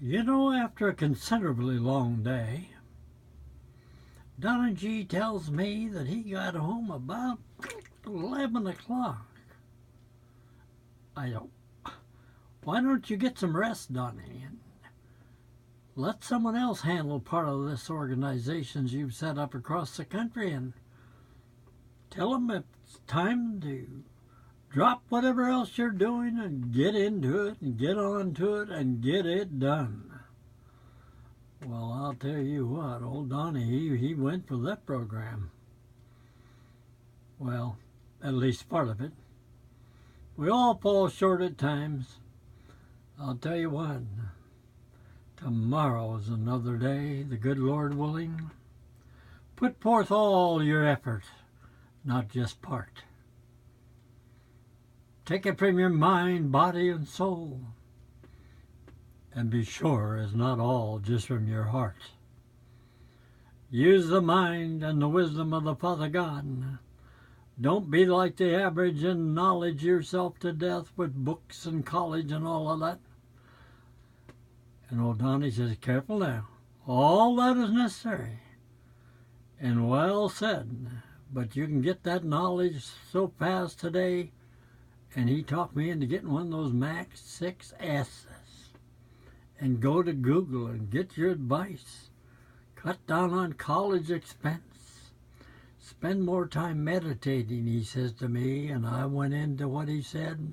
You know, after a considerably long day, Donny G tells me that he got home about 11 o'clock. I don't. Why don't you get some rest, Donny, and let someone else handle part of this organizations you've set up across the country, and tell them it's time to drop whatever else you're doing and get into it and get on to it and get it done. Well, I'll tell you what, old Donny, he went for that program. Well, at least part of it. We all fall short at times. I'll tell you what, tomorrow is another day, the good Lord willing. Put forth all your effort, not just part. Take it from your mind, body, and soul. And be sure it's not all just from your heart. Use the mind and the wisdom of the Father God. Don't be like the average and knowledge yourself to death with books and college and all of that. And old Donny says, careful now. All that is necessary. And well said. But you can get that knowledge so fast today. And he talked me into getting one of those Mac 6S's. And go to Google and get your advice. Cut down on college expense. Spend more time meditating, he says to me, and I went into what he said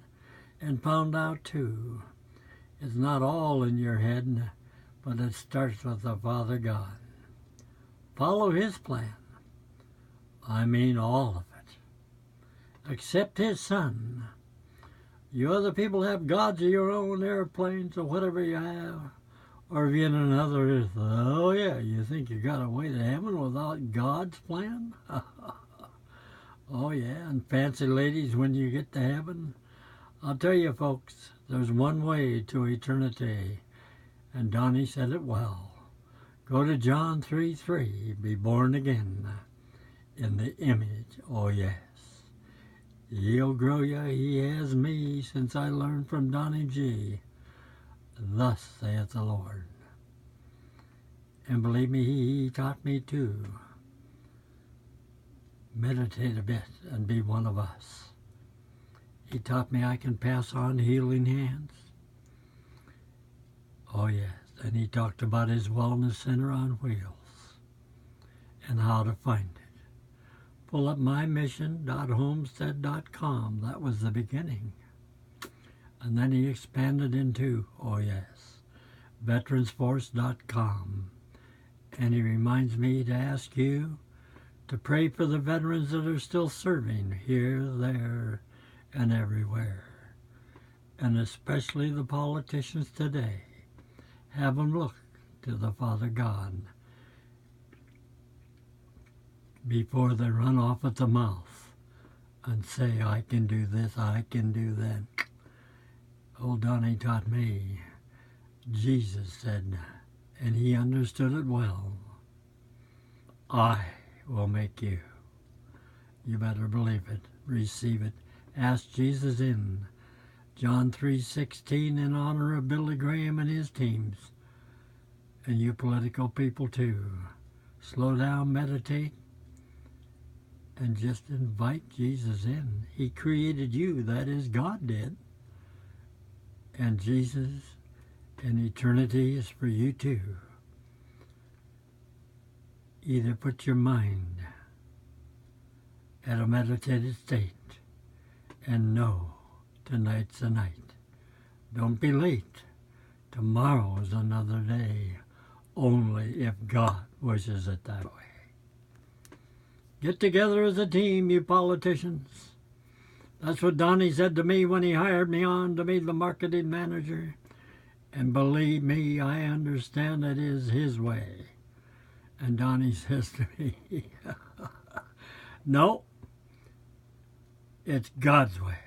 and found out too. It's not all in your head, but it starts with the Father God. Follow his plan. I mean all of it. Accept his Son. You other people have gods of your own, airplanes or whatever you have. Or if you're in another, oh yeah, you think you got a way to heaven without God's plan? Oh yeah, and fancy ladies when you get to heaven. I'll tell you folks, there's one way to eternity. And Donny said it well. Go to John 3:3, be born again in the image, oh yes. He'll grow ya, he has me, since I learned from Donny G. Thus saith the Lord. And believe me, he taught me too. Meditate a bit and be one of us. He taught me I can pass on healing hands. Oh yes, and he talked about his wellness center on wheels and how to find it. Pull up mymission.homestead.com. That was the beginning. And then he expanded into, oh yes, veteransforce.com. And he reminds me to ask you to pray for the veterans that are still serving here, there, and everywhere. And especially the politicians today. Have them look to the Father God before they run off at the mouth and say, I can do this, I can do that. Old Donny taught me. Jesus said, and he understood it well, I will make you. You better believe it, receive it. Ask Jesus in. John 3:16 in honor of Billy Graham and his teams. And you political people too. Slow down, meditate, and just invite Jesus in. He created you, that is, God did. And Jesus in eternity is for you too. Either put your mind at a meditated state and know tonight's the night. Don't be late. Tomorrow is another day, only if God wishes it that way. Get together as a team, you politicians. That's what Donny said to me when he hired me on to be the marketing manager. And believe me, I understand it is his way. And Donny says to me, no, it's God's way.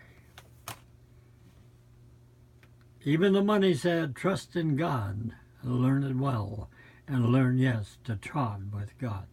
Even the money said, trust in God, learn it well, and learn, yes, to trod with God.